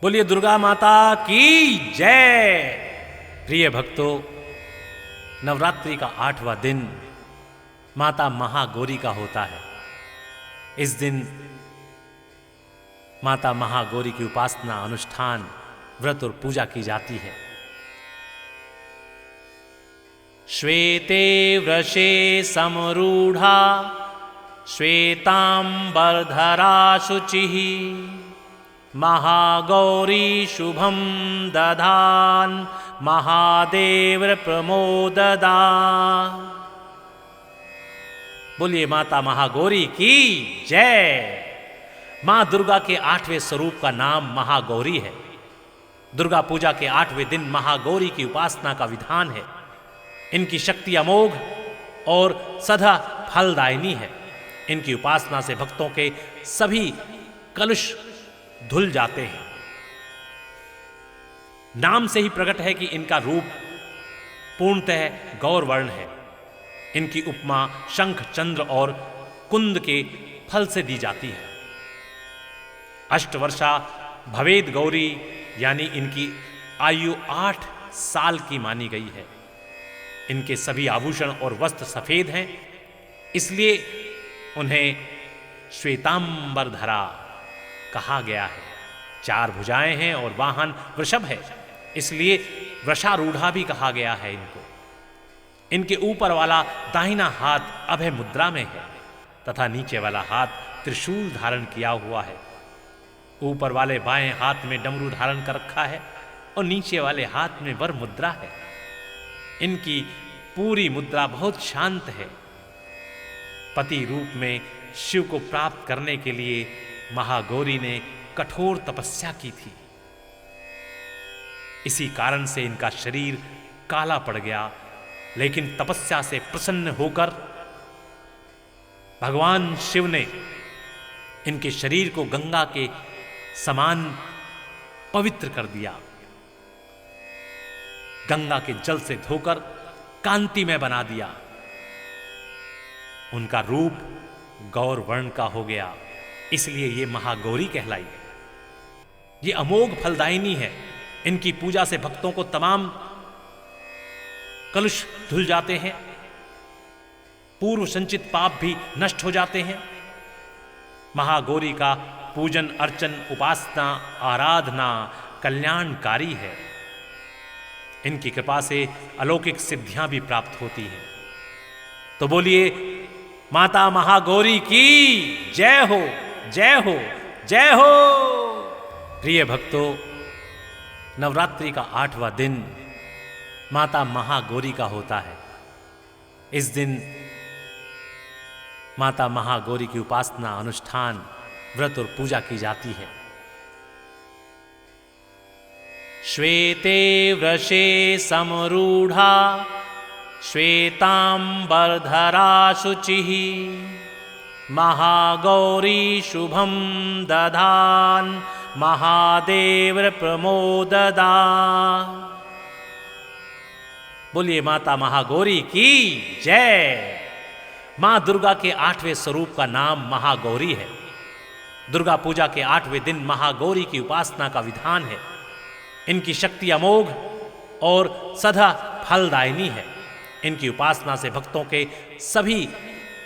बोलिए दुर्गा माता की जय। प्रिय भक्तों, नवरात्रि का 8वां दिन माता महागौरी का होता है। इस दिन माता महागौरी की उपासना, अनुष्ठान, व्रत और पूजा की जाती है। श्वेते वृषे समरूढ़ा श्वेतांबरधरा शुचिः महागौरी शुभम दधान महादेव प्रमोददा। बोलिए माता महागौरी की जय। मां दुर्गा के 8वें स्वरूप का नाम महागौरी है। दुर्गा पूजा के 8वें दिन महागौरी की उपासना का विधान है। इनकी शक्ति अमोघ और सदा फलदायिनी है। इनकी उपासना से भक्तों के सभी कलुष धुल जाते हैं। नाम से ही प्रकट है कि इनका रूप पूर्णतः गौरवर्ण है। इनकी उपमा शंख, चंद्र और कुंद के फल से दी जाती है। अष्टवर्षा भवेद गौरी यानी इनकी आयु 8 साल की मानी गई है। इनके सभी आभूषण और वस्त्र सफेद हैं, इसलिए उन्हें श्वेतांबरधरा कहा गया है। 4 भुजाएं हैं और वाहन वृषभ है, इसलिए वृषारूढ़ा भी कहा गया है इनको। इनके ऊपर वाला दाहिना हाथ अभय मुद्रा में है तथा नीचे वाला हाथ त्रिशूल धारण किया हुआ है। ऊपर वाले बाएं हाथ में डमरू धारण कर रखा है और नीचे वाले हाथ में वर मुद्रा है। इनकी पूरी मुद्रा बहुत शांत है। पति रूप में शिव को प्राप्त करने के लिए महागौरी ने कठोर तपस्या की थी। इसी कारण से इनका शरीर काला पड़ गया, लेकिन तपस्या से प्रसन्न होकर भगवान शिव ने इनके शरीर को गंगा के समान पवित्र कर दिया। गंगा के जल से धोकर कांतिमय बना दिया। उनका रूप गौर वर्ण का हो गया, इसलिए ये महागौरी कहलाई। ये अमोघ फलदायिनी है। इनकी पूजा से भक्तों को तमाम कलुष धुल जाते हैं, पूर्व संचित पाप भी नष्ट हो जाते हैं। महागौरी का पूजन, अर्चन, उपासना, आराधना कल्याणकारी है। इनकी कृपा से अलौकिक सिद्धियां भी प्राप्त होती हैं। तो बोलिए माता महागौरी की जय हो, जय हो, जय हो। प्रिय भक्तों, नवरात्रि का 8वां दिन माता महागौरी का होता है। इस दिन माता महागौरी की उपासना, अनुष्ठान, व्रत और पूजा की जाती है। श्वेते वृषे समरूढ़ा श्वेतांबरधरा शुचिः महागौरी शुभम दधान महादेव प्रमोददा। बोलिए माता महागौरी की जय। मां दुर्गा के 8वें स्वरूप का नाम महागौरी है। दुर्गा पूजा के 8वें दिन महागौरी की उपासना का विधान है। इनकी शक्ति अमोघ और सदा फलदायिनी है। इनकी उपासना से भक्तों के सभी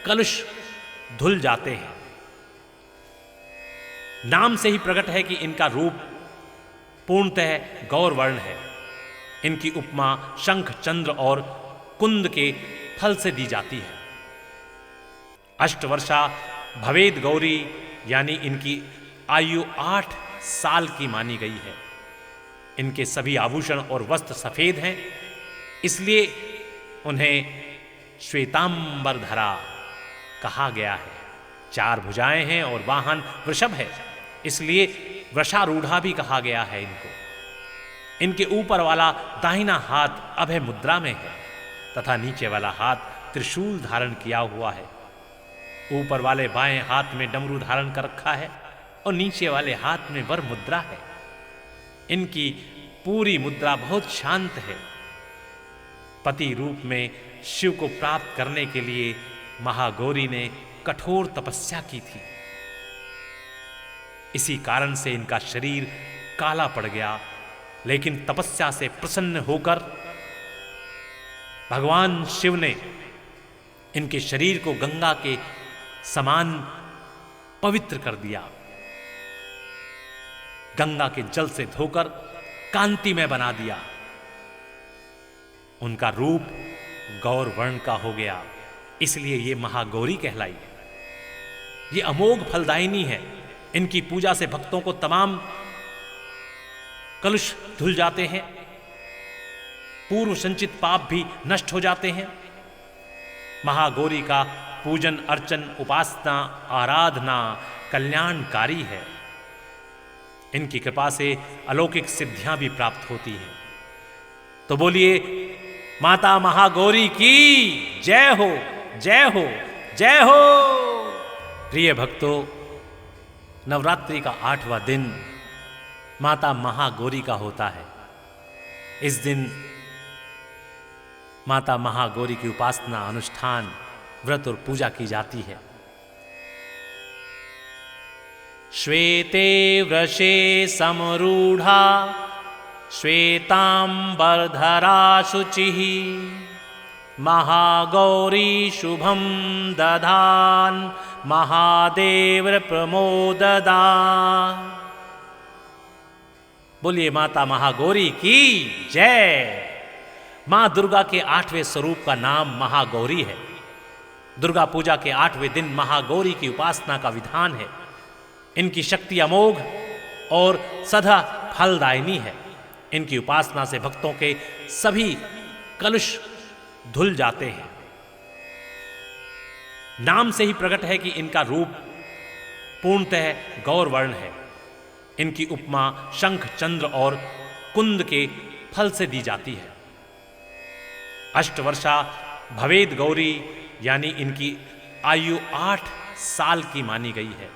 कलुष धुल जाते हैं। नाम से ही प्रकट है कि इनका रूप पूर्णतः गौरवर्ण है। इनकी उपमा शंख, चंद्र और कुंद के फल से दी जाती है। अष्टवर्षा भवेद गौरी यानी इनकी आयु 8 साल की मानी गई है। इनके सभी आभूषण और वस्त्र सफेद हैं, इसलिए उन्हें श्वेतांबरधरा कहा गया है। 4 भुजाएं हैं और वाहन वृषभ है, इसलिए वृषारूढ़ा भी कहा गया है इनको। इनके ऊपर वाला दाहिना हाथ अभय मुद्रा में है तथा नीचे वाला हाथ त्रिशूल धारण किया हुआ है। ऊपर वाले बाएं हाथ में डमरू धारण कर रखा है और नीचे वाले हाथ में वर मुद्रा है। इनकी पूरी मुद्रा बहुत शांत है। पति रूप में शिव को प्राप्त करने के लिए महागौरी ने कठोर तपस्या की थी। इसी कारण से इनका शरीर काला पड़ गया, लेकिन तपस्या से प्रसन्न होकर भगवान शिव ने इनके शरीर को गंगा के समान पवित्र कर दिया। गंगा के जल से धोकर कांतिमय बना दिया। उनका रूप गौर वर्ण का हो गया, इसलिए ये महागौरी कहलाई। ये अमोघ फलदायिनी है। इनकी पूजा से भक्तों को तमाम कलुष धुल जाते हैं, पूर्व संचित पाप भी नष्ट हो जाते हैं। महागौरी का पूजन अर्चन उपासना आराधना कल्याणकारी है। इनकी कृपा से अलौकिक सिद्धियां भी प्राप्त होती हैं। तो बोलिए माता महागौरी की जय हो, जय हो, जय हो। प्रिय भक्तों, नवरात्रि का 8वां दिन माता महागौरी का होता है। इस दिन माता महागौरी की उपासना अनुष्ठान व्रत और पूजा की जाती है। श्वेते वृषे समरूढ़ा श्वेतांबरधरा शुचिः महागौरी शुभम दधान महादेव प्रमोददा। बोलिए माता महागौरी की जय। मां दुर्गा के 8वें स्वरूप का नाम महागौरी है। दुर्गा पूजा के 8वें दिन महागौरी की उपासना का विधान है। इनकी शक्ति अमोघ और सदा फलदायिनी है। इनकी उपासना से भक्तों के सभी कलुष धुल जाते हैं। नाम से ही प्रकट है कि इनका रूप पूर्णतः गौर वर्ण है। इनकी उपमा शंख चंद्र और कुंद के फल से दी जाती है। अष्टवर्षा भवेद गौरी यानी इनकी आयु 8 साल की मानी गई है।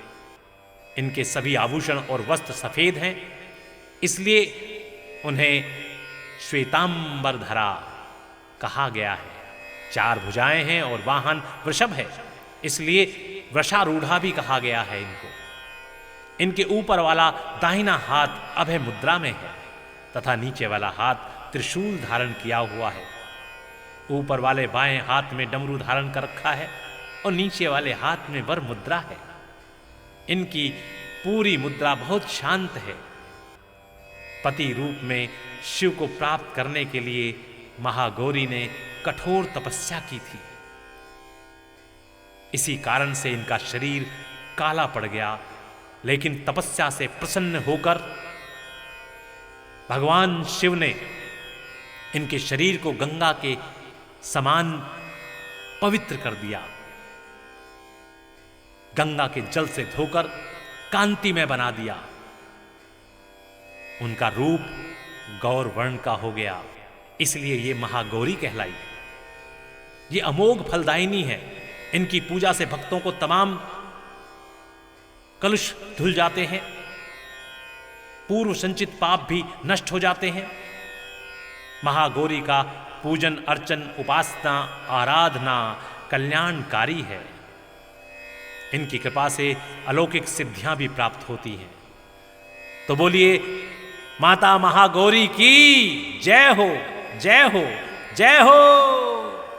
इनके सभी आभूषण और वस्त्र सफेद हैं, इसलिए उन्हें श्वेतांबरधरा कहा गया है। 4 भुजाएं हैं और वाहन वृषभ है, इसलिए वृषारूढ़ा भी कहा गया है इनको। इनके ऊपर वाला दाहिना हाथ अभय मुद्रा में है तथा नीचे वाला हाथ त्रिशूल धारण किया हुआ है। ऊपर वाले बाएं हाथ में डमरू धारण कर रखा है और नीचे वाले हाथ में वर मुद्रा है। इनकी पूरी मुद्रा बहुत शांत है। पति रूप में शिव को प्राप्त करने के लिए महागौरी ने कठोर तपस्या की थी। इसी कारण से इनका शरीर काला पड़ गया, लेकिन तपस्या से प्रसन्न होकर भगवान शिव ने इनके शरीर को गंगा के समान पवित्र कर दिया। गंगा के जल से धोकर कांतिमय बना दिया। उनका रूप गौर वर्ण का हो गया, इसलिए ये महागौरी कहलाई। ये अमोघ फलदायिनी है। इनकी पूजा से भक्तों को तमाम कलुष धुल जाते हैं, पूर्व संचित पाप भी नष्ट हो जाते हैं। महागौरी का पूजन अर्चन उपासना आराधना कल्याणकारी है। इनकी कृपा से अलौकिक सिद्धियां भी प्राप्त होती हैं। तो बोलिए माता महागौरी की जय हो, जय हो, जय हो।